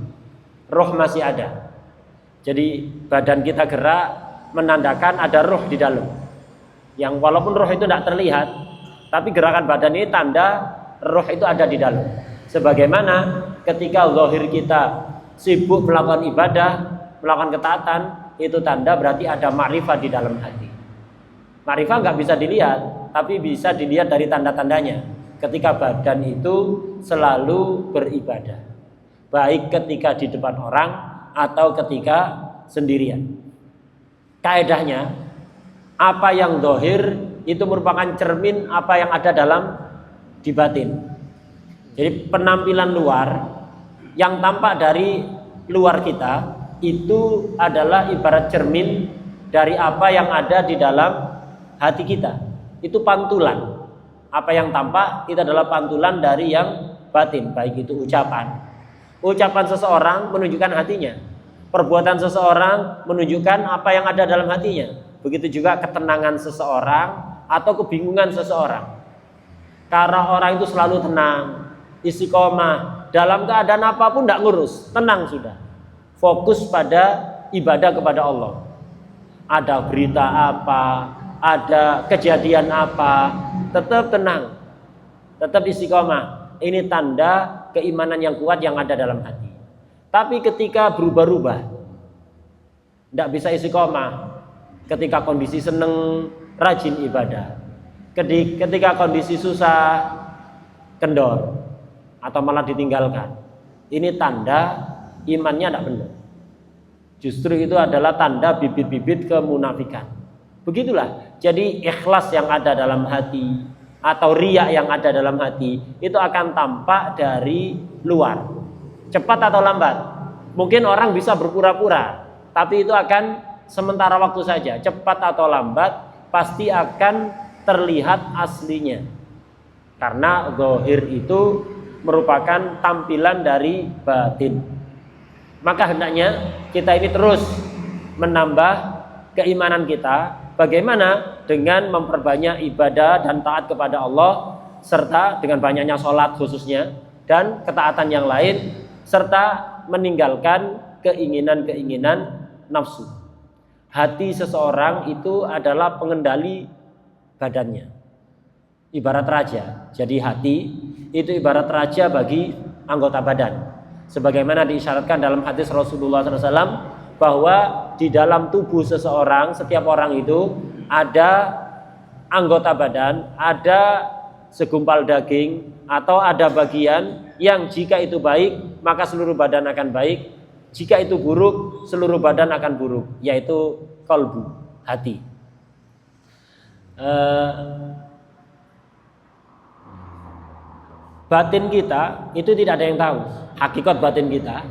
roh masih ada. Jadi badan kita gerak menandakan ada roh di dalam. Yang walaupun roh itu tidak terlihat, tapi gerakan badan ini tanda roh itu ada di dalam. Sebagaimana ketika zahir kita sibuk melakukan ibadah, melakukan ketaatan, itu tanda berarti ada ma'rifah di dalam hati. Ma'rifah nggak bisa dilihat, tapi bisa dilihat dari tanda-tandanya. Ketika badan itu selalu beribadah, baik ketika di depan orang atau ketika sendirian. Kaedahnya, apa yang zahir itu merupakan cermin apa yang ada dalam di batin. Jadi penampilan luar yang tampak dari luar kita itu adalah ibarat cermin dari apa yang ada di dalam hati kita. Itu pantulan. Apa yang tampak itu adalah pantulan dari yang batin, baik itu ucapan. Ucapan seseorang menunjukkan hatinya. Perbuatan seseorang menunjukkan apa yang ada dalam hatinya. Begitu juga ketenangan seseorang atau kebingungan seseorang. Karena orang itu selalu tenang, istiqomah, dalam keadaan apapun tidak ngurus, tenang sudah. Fokus pada ibadah kepada Allah. Ada berita apa, ada kejadian apa, tetap tenang, tetap istiqomah. Ini tanda keimanan yang kuat yang ada dalam hati. Tapi ketika berubah-ubah, tidak bisa istiqomah. Ketika kondisi seneng, rajin ibadah. Ketika kondisi susah, kendor atau malah ditinggalkan. Ini tanda imannya tidak benar. Justru itu adalah tanda bibit-bibit kemunafikan. Begitulah. Jadi ikhlas yang ada dalam hati atau riya yang ada dalam hati itu akan tampak dari luar. Cepat atau lambat. Mungkin orang bisa berpura-pura, tapi itu akan sementara waktu saja. Cepat atau lambat pasti akan terlihat aslinya. Karena zahir itu merupakan tampilan dari batin. Maka hendaknya kita ini terus menambah keimanan kita. Bagaimana? Dengan memperbanyak ibadah dan taat kepada Allah, serta dengan banyaknya sholat khususnya dan ketaatan yang lain, serta meninggalkan keinginan-keinginan nafsu. Hati seseorang itu adalah pengendali badannya, ibarat raja. Jadi hati itu ibarat raja bagi anggota badan. Sebagaimana diisyaratkan dalam hadis Rasulullah SAW bahwa di dalam tubuh seseorang, setiap orang itu ada anggota badan, ada segumpal daging atau ada bagian yang jika itu baik maka seluruh badan akan baik, jika itu buruk seluruh badan akan buruk, yaitu qalbu, hati. Batin kita itu tidak ada yang tahu hakikat batin kita.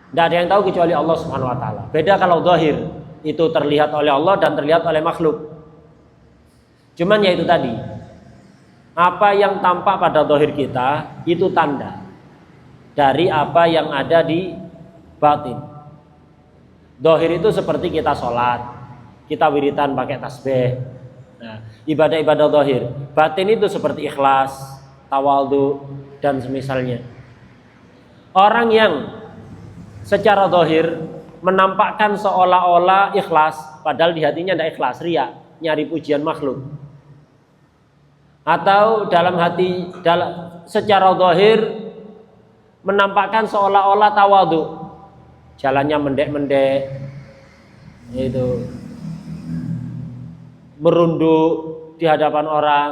Tidak ada yang tahu kecuali Allah Subhanahu wa taala. Beda kalau zahir, itu terlihat oleh Allah dan terlihat oleh makhluk. Cuman ya itu tadi. Apa yang tampak pada zahir kita itu tanda dari apa yang ada di batin. Dohir itu seperti kita sholat, kita wiritan pakai tasbih. Nah, ibadah-ibadah dohir. Batin itu seperti ikhlas, tawadhu, dan semisalnya. Orang yang secara dohir menampakkan seolah-olah ikhlas, padahal di hatinya tidak ikhlas, riya, nyari pujian makhluk. Atau dalam hati secara dohir menampakkan seolah-olah tawadhu, jalannya mendek-mendek, itu merunduk di hadapan orang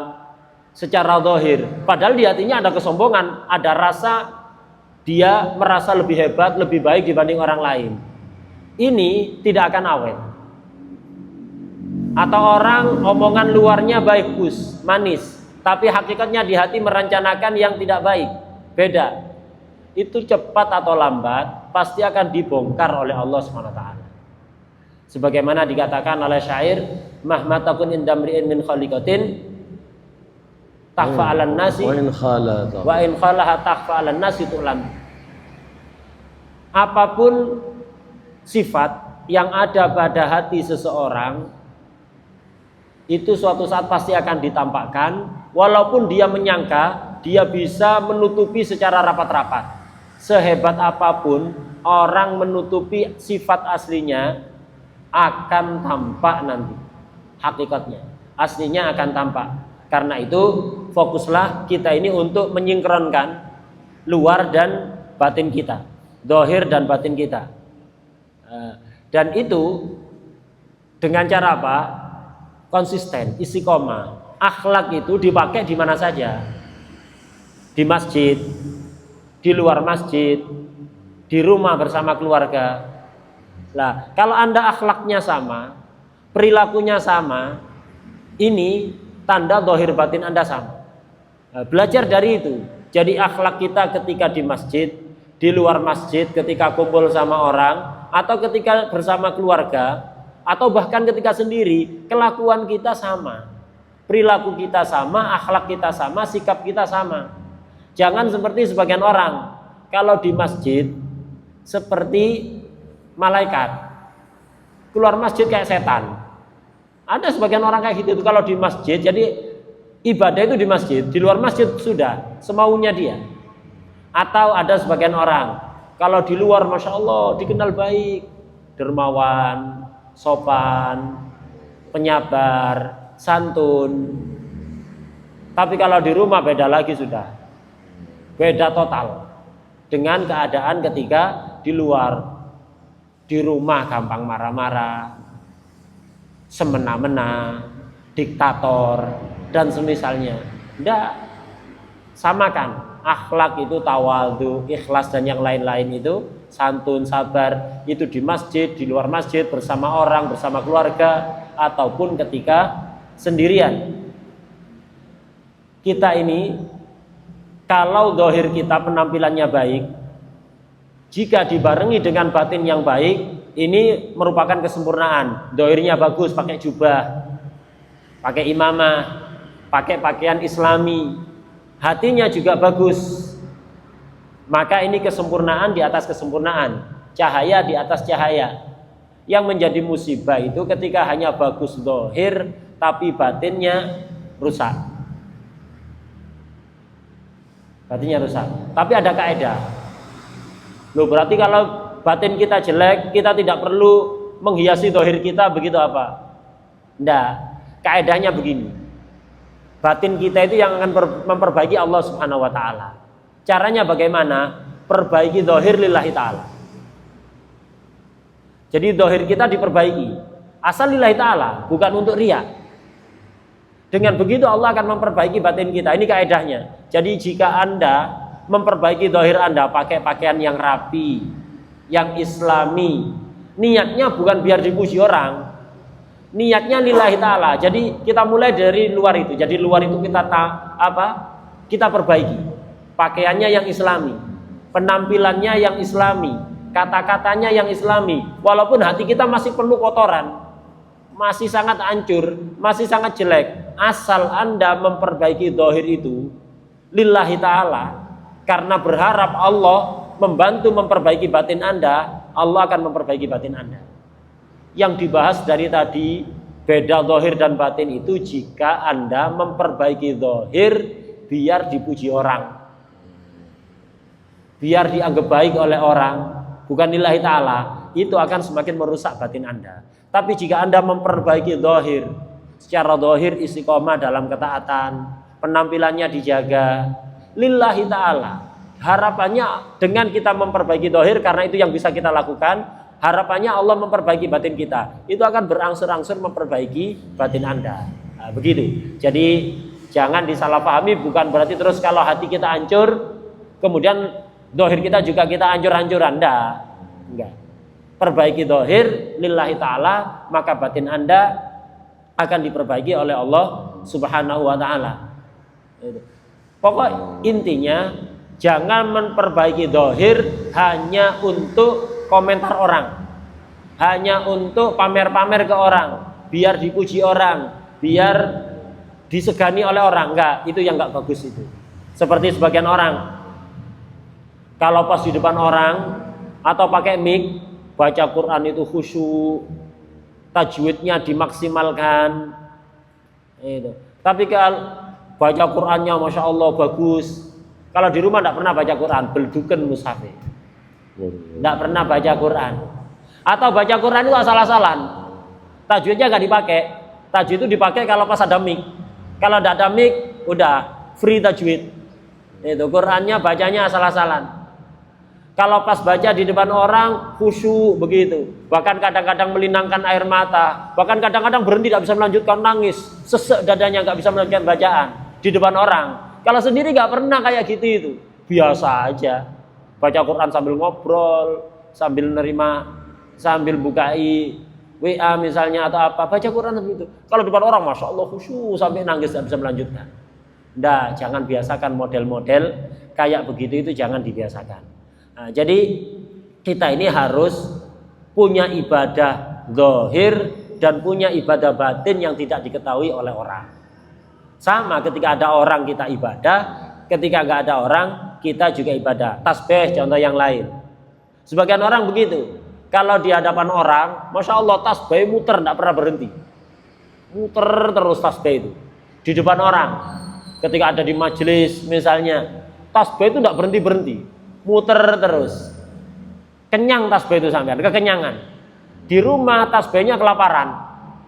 secara dohir, padahal di hatinya ada kesombongan, ada rasa dia merasa lebih hebat, lebih baik dibanding orang lain. Ini tidak akan awet. Atau orang omongan luarnya bagus, manis, tapi hakikatnya di hati merencanakan yang tidak baik, beda. Itu cepat atau lambat pasti akan dibongkar oleh Allah SWT. Sebagaimana dikatakan oleh syair, mahmatakun indamri'in min khaliqatin takhfa 'alan nasi wa in khalaha takhfa 'alan nasi tu'lam. Apapun sifat yang ada pada hati seseorang itu suatu saat pasti akan ditampakkan, walaupun dia menyangka dia bisa menutupi secara rapat-rapat. Sehebat apapun orang menutupi sifat aslinya, akan tampak nanti hakikatnya, aslinya akan tampak. Karena itu fokuslah kita ini untuk menyingkronkan luar dan batin kita, dohir dan batin kita. Dan itu dengan cara apa? Konsisten, istiqomah. Akhlak itu dipakai di mana saja, di masjid, di luar masjid, di rumah bersama keluarga. Nah, kalau Anda akhlaknya sama, perilakunya sama, ini tanda dohir batin Anda sama. Nah, belajar dari itu. Jadi akhlak kita ketika di masjid, di luar masjid, ketika kumpul sama orang, atau ketika bersama keluarga, atau bahkan ketika sendiri, kelakuan kita sama, perilaku kita sama, akhlak kita sama, sikap kita sama. Jangan seperti sebagian orang, kalau di masjid seperti malaikat, keluar masjid kayak setan. Ada sebagian orang kayak gitu, kalau di masjid, jadi ibadah itu di masjid, di luar masjid sudah semaunya dia. Atau ada sebagian orang, kalau di luar Masya Allah dikenal baik, dermawan, sopan, penyabar, santun. Tapi kalau di rumah beda lagi sudah. Beda total dengan keadaan ketika di luar. Di rumah gampang marah-marah, semena-mena, diktator, dan semisalnya. Tidak, samakan. Akhlak itu tawadhu, ikhlas dan yang lain-lain itu, santun, sabar, itu di masjid, di luar masjid, bersama orang, bersama keluarga, ataupun ketika sendirian. Kita ini, kalau dohir kita penampilannya baik, jika dibarengi dengan batin yang baik, ini merupakan kesempurnaan. Dohirnya bagus, pakai jubah, pakai imamah, pakai pakaian islami, hatinya juga bagus. Maka ini kesempurnaan di atas kesempurnaan, cahaya di atas cahaya. Yang menjadi musibah itu ketika hanya bagus dohir, tapi batinnya rusak. Batinnya rusak. Tapi ada kaidah. Loh, berarti kalau batin kita jelek, kita tidak perlu menghiasi dohir kita, begitu apa? Tidak. Kaedahnya begini. Batin kita itu yang akan memperbaiki Allah Subhanahu wa ta'ala. Caranya bagaimana? Perbaiki dohir lillahi ta'ala. Jadi dohir kita diperbaiki asal lillahi ta'ala, bukan untuk riya. Dengan begitu Allah akan memperbaiki batin kita. Ini kaedahnya. Jadi jika Anda memperbaiki dohir Anda, pakai pakaian yang rapi, yang islami, niatnya bukan biar dipuji orang, niatnya lillahi ta'ala. Jadi kita mulai dari luar itu. Jadi luar itu kita perbaiki, pakaiannya yang islami, penampilannya yang islami, kata-katanya yang islami, walaupun hati kita masih penuh kotoran, masih sangat hancur, masih sangat jelek. Asal Anda memperbaiki dohir itu lillahi ta'ala, karena berharap Allah membantu memperbaiki batin Anda, Allah akan memperbaiki batin Anda. yang dibahas dari tadi, beda zahir dan batin itu jika Anda memperbaiki zahir biar dipuji orang, biar dianggap baik oleh orang, bukan lillahi ta'ala, itu akan semakin merusak batin Anda. Tapi jika Anda memperbaiki zahir, secara zahir istiqomah dalam ketaatan, penampilannya dijaga lillahi ta'ala, harapannya dengan kita memperbaiki zahir, karena itu yang bisa kita lakukan, harapannya Allah memperbaiki batin kita, itu akan berangsur-angsur memperbaiki batin Anda. Nah, begitu. Jadi jangan disalahpahami, bukan berarti terus kalau hati kita hancur kemudian zahir kita juga kita hancur-hancuran. Enggak. Perbaiki zahir lillahi ta'ala, maka batin Anda akan diperbaiki oleh Allah Subhanahu wa ta'ala. Pokok intinya jangan memperbaiki zahir hanya untuk komentar orang, hanya untuk pamer-pamer ke orang, biar dipuji orang, biar disegani oleh orang. Enggak, itu yang enggak bagus itu. Seperti sebagian orang kalau pas di depan orang atau pakai mic baca Quran itu khusyuk, tajwidnya dimaksimalkan itu. Tapi kalau baca Qurannya Masya Allah bagus, kalau di rumah tidak pernah baca Quran, belduken mushafnya, tidak pernah baca Quran, atau baca Quran itu asal-asalan, tajwidnya nggak dipakai. Tajwid itu dipakai kalau pas ada mic, kalau tidak ada mic udah free tajwid. Itu Qurannya bacanya asal-asalan. Kalau pas baca di depan orang khusyuk begitu, bahkan kadang-kadang melinangkan air mata, bahkan kadang-kadang berhenti tidak bisa melanjutkan, nangis, sesek dadanya nggak bisa melanjutkan bacaan di depan orang. Kalau sendiri nggak pernah kayak gitu, itu biasa aja, baca Quran sambil ngobrol, sambil nerima, sambil bukai WA misalnya atau apa, baca Quran begitu. Kalau di depan orang Masya Allah khusyuk sampai nangis nggak bisa melanjutkan. Nggak, jangan biasakan model-model kayak begitu, itu jangan dibiasakan. Nah, jadi kita ini harus punya ibadah zahir dan punya ibadah batin yang tidak diketahui oleh orang. Sama ketika ada orang kita ibadah, ketika nggak ada orang kita juga ibadah. Tasbih contoh yang lain. Sebagian orang begitu, kalau di hadapan orang, Masya Allah tasbih muter tidak pernah berhenti, muter terus tasbih itu di depan orang. Ketika ada di majelis misalnya, tasbih itu tidak berhenti, muter terus, kenyang tasbih itu sampai kekenyangan. Di rumah tasbihnya kelaparan,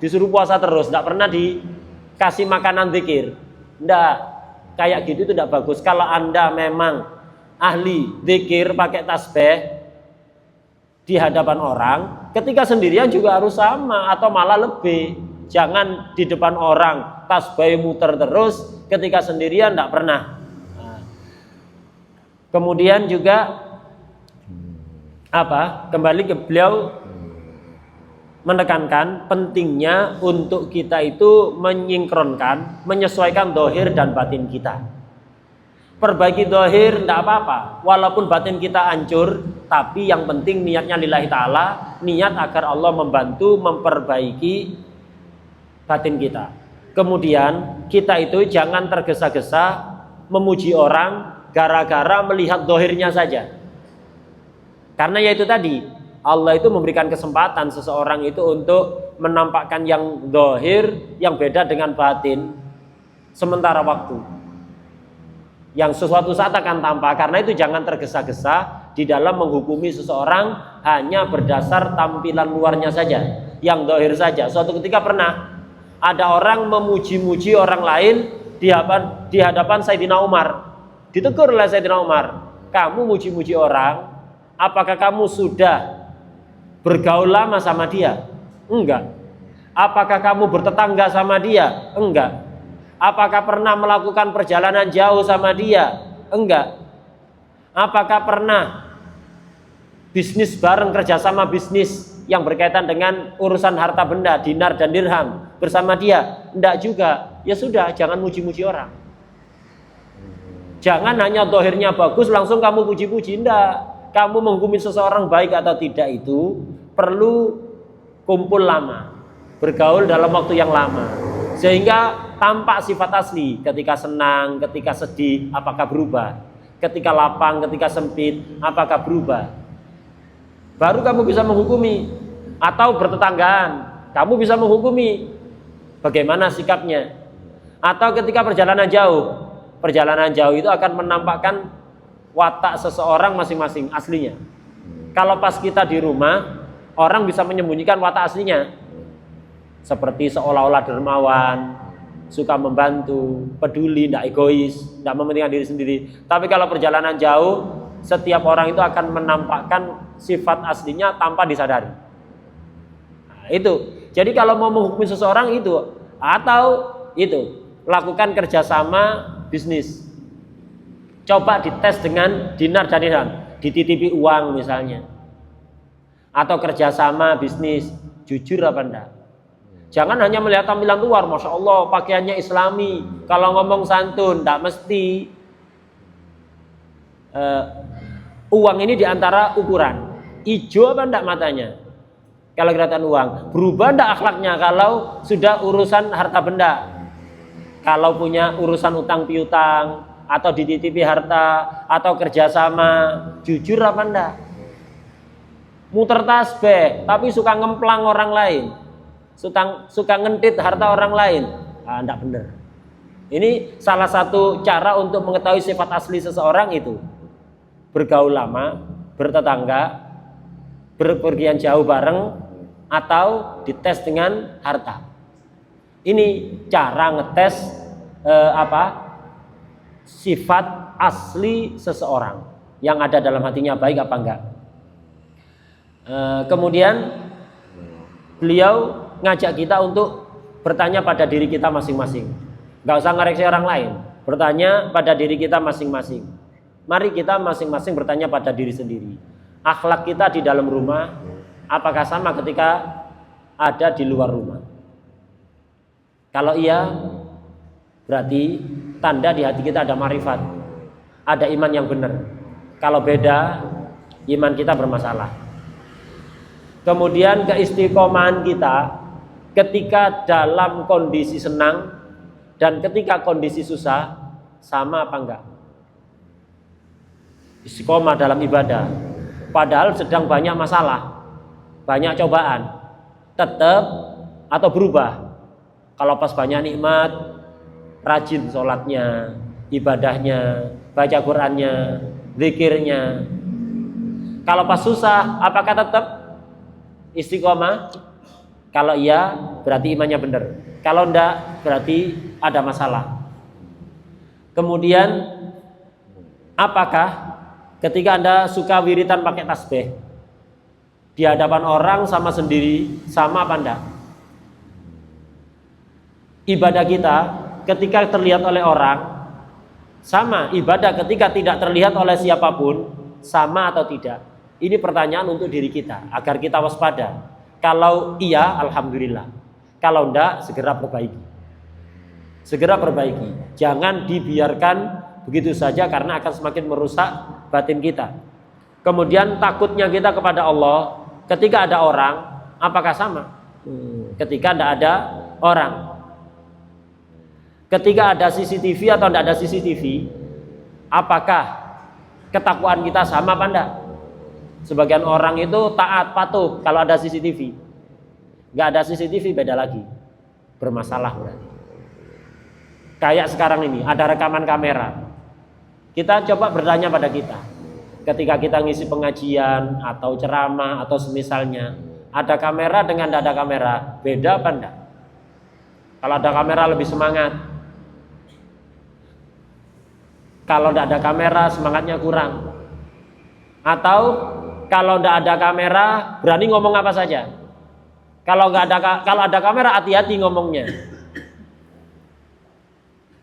disuruh puasa terus, tidak pernah dikasih makanan zikir. Tidak, kayak gitu itu tidak bagus. Kalau Anda memang ahli zikir pakai tasbih di hadapan orang, ketika sendirian juga harus sama atau malah lebih. Jangan di depan orang tasbih muter terus, ketika sendirian tidak pernah. Kemudian juga kembali ke beliau menekankan pentingnya untuk kita itu menyinkronkan, menyesuaikan zahir dan batin kita. Perbaiki zahir tidak apa-apa, walaupun batin kita hancur, tapi yang penting niatnya lillahi ta'ala, niat agar Allah membantu memperbaiki batin kita. Kemudian kita itu jangan tergesa-gesa memuji orang gara-gara melihat zahirnya saja. Karena yaitu tadi, Allah itu memberikan kesempatan seseorang itu untuk menampakkan yang zahir yang beda dengan batin sementara waktu, yang sesuatu saat akan tampak. Karena itu jangan tergesa-gesa di dalam menghukumi seseorang hanya berdasar tampilan luarnya saja, yang zahir saja. Suatu ketika pernah ada orang memuji-muji orang lain di hadapan Sayyidina Umar. Ditegur oleh Sayyidina Umar, kamu muji-muji orang, apakah kamu sudah bergaul lama sama dia? Enggak. Apakah kamu bertetangga sama dia? Enggak. Apakah pernah melakukan perjalanan jauh sama dia? Enggak. Apakah pernah bisnis bareng, kerjasama bisnis yang berkaitan dengan urusan harta benda, dinar dan dirham bersama dia? Enggak juga. Ya sudah, jangan muji-muji orang. Jangan hanya zahirnya bagus langsung kamu puji-puji. Enggak. Kamu menghukumi seseorang baik atau tidak itu perlu kumpul lama, bergaul dalam waktu yang lama, sehingga tampak sifat asli. Ketika senang, ketika sedih, apakah berubah? Ketika lapang, ketika sempit, apakah berubah? Baru kamu bisa menghukumi. Atau bertetanggaan, kamu bisa menghukumi bagaimana sikapnya. Atau ketika perjalanan jauh itu akan menampakkan watak seseorang masing-masing aslinya. Kalau pas kita di rumah, orang bisa menyembunyikan watak aslinya, seperti seolah-olah dermawan, suka membantu, peduli, tidak egois, tidak mementingkan diri sendiri. Tapi kalau perjalanan jauh, setiap orang itu akan menampakkan sifat aslinya tanpa disadari. Nah, itu. Jadi kalau mau menghukumi seseorang itu, atau itu, lakukan kerjasama bisnis. Coba dites dengan dinar dan dirham, dititipi uang misalnya. Atau kerjasama bisnis, jujur apa enggak? Jangan hanya melihat tampilan luar, Masya Allah pakaiannya islami, kalau ngomong santun, enggak mesti. Uang ini diantara ukuran, hijau apa enggak matanya kalau kelihatan uang, berubah enggak akhlaknya kalau sudah urusan harta benda, kalau punya urusan utang piutang atau dititipi harta atau kerjasama, jujur apa enggak? Muter tasbih tapi suka ngemplang orang lain, suka ngentit harta orang lain, enggak benar. Ini salah satu cara untuk mengetahui sifat asli seseorang itu. Bergaul lama, bertetangga, berpergian jauh bareng, atau dites dengan harta. Ini cara ngetes sifat asli seseorang yang ada dalam hatinya, baik apa enggak. Kemudian beliau ngajak kita untuk bertanya pada diri kita masing-masing. Enggak usah ngoreksi orang lain, bertanya pada diri kita masing-masing. Mari kita masing-masing bertanya pada diri sendiri. Akhlak kita di dalam rumah apakah sama ketika ada di luar rumah? Kalau iya, berarti tanda di hati kita ada marifat, ada iman yang benar. Kalau beda, iman kita bermasalah. Kemudian keistiqomahan kita ketika dalam kondisi senang dan ketika kondisi susah sama apa enggak? Istiqomah dalam ibadah, padahal sedang banyak masalah, banyak cobaan, tetap atau berubah. Kalau pas banyak nikmat, rajin sholatnya, ibadahnya, baca Qur'annya, zikirnya. Kalau pas susah, apakah tetap istiqomah? Kalau iya, berarti imannya benar. Kalau enggak, berarti ada masalah. Kemudian, apakah ketika Anda suka wiritan pakai tasbih, di hadapan orang sama sendiri, sama apa enggak? Ibadah kita ketika terlihat oleh orang, sama. Ibadah ketika tidak terlihat oleh siapapun, sama atau tidak? Ini pertanyaan untuk diri kita, agar kita waspada. Kalau iya, alhamdulillah. Kalau enggak, segera perbaiki. Segera perbaiki. Jangan dibiarkan begitu saja karena akan semakin merusak batin kita. Kemudian takutnya kita kepada Allah ketika ada orang, apakah sama? Ketika tidak ada orang. Ketika ada CCTV atau tidak ada CCTV, apakah ketakwaan kita sama apa enggak? Sebagian orang itu taat, patuh kalau ada CCTV. Nggak ada CCTV beda lagi, bermasalah berarti. Kayak sekarang ini ada rekaman kamera. Kita coba bertanya pada kita, ketika kita ngisi pengajian atau ceramah atau semisalnya, ada kamera dengan tidak ada kamera, beda apa enggak? Kalau ada kamera lebih semangat, kalau tidak ada kamera semangatnya kurang. Atau kalau tidak ada kamera berani ngomong apa saja. Kalau ada kamera hati-hati ngomongnya.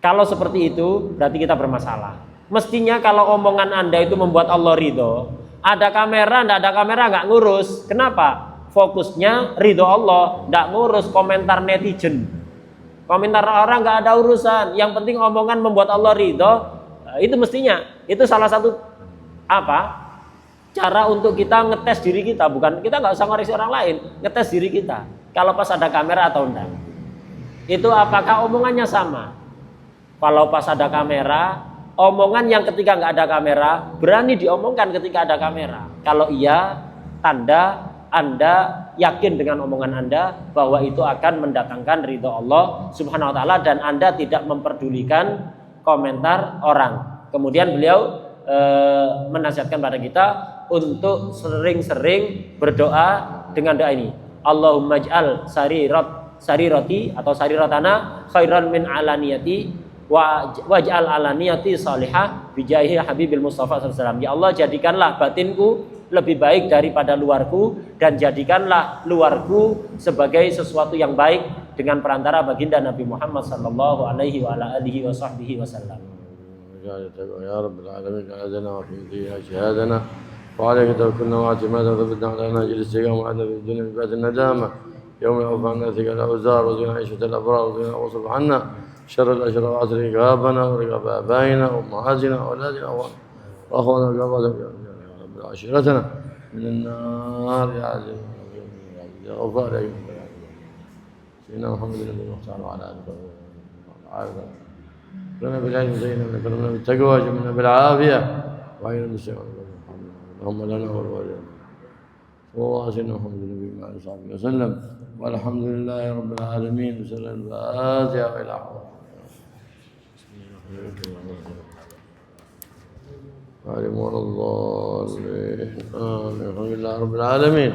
Kalau seperti itu berarti kita bermasalah. Mestinya kalau omongan Anda itu membuat Allah ridho, ada kamera, tidak ada kamera nggak ngurus. Kenapa? Fokusnya ridho Allah, tidak ngurus komentar netizen. Komentar orang nggak ada urusan. Yang penting omongan membuat Allah ridho. Itu mestinya. Itu salah satu cara untuk kita ngetes diri kita. Bukan, kita nggak usah ngoreksi orang lain, ngetes diri kita. Kalau pas ada kamera atau enggak. Itu apakah omongannya sama? Kalau pas ada kamera, omongan yang ketika nggak ada kamera berani diomongkan ketika ada kamera. Kalau iya, tanda Anda yakin dengan omongan Anda bahwa itu akan mendatangkan ridho Allah Subhanahu wa taala dan Anda tidak memperdulikan komentar orang. Kemudian beliau menasihatkan pada kita untuk sering-sering berdoa dengan doa ini. Allahumma ij'al sarirati atau sariratana khairan min alaniyati waj'al alaniyati salihah bijahi habibil mustafa sallallahu alaihi wasallam. Ya Allah, jadikanlah batinku lebih baik daripada luarku dan jadikanlah luarku sebagai sesuatu yang baik dengan perantara baginda Nabi Muhammad sallallahu alaihi wa ala alihi wa sahbihi wasallam. يا رب العالمين أعزنا وفي ديننا شهادنا وعليك توكلنا واعتمادنا وثبتنا على نهج الاستقامة وعدنا في الدنيا من بعد الندامة يوم يعفى عنا ثقل الأوزار وزنا عيشة الأبرار وزنا واصرف عنا شر الأشرار وعسر رقابنا ورقاب آبائنا وأمهاتنا وأولادنا وأخوانا وقراباتنا يا رب عشيرتنا من النار يا عزيز يا غفار يا سيدنا محمد النبي المختار وعلى آله وصحبه لنا بالعلم زينا وكرمنا بالتقوى جمعنا بالعافية وعينا بالسلام اللهم لنا والوالدين صلى الله على سيدنا محمد النبي وعلى صحبه وسلم والحمد لله رب العالمين وسلم الفاتحة وإلى حول ولا الضالين آمين الحمد لله رب العالمين.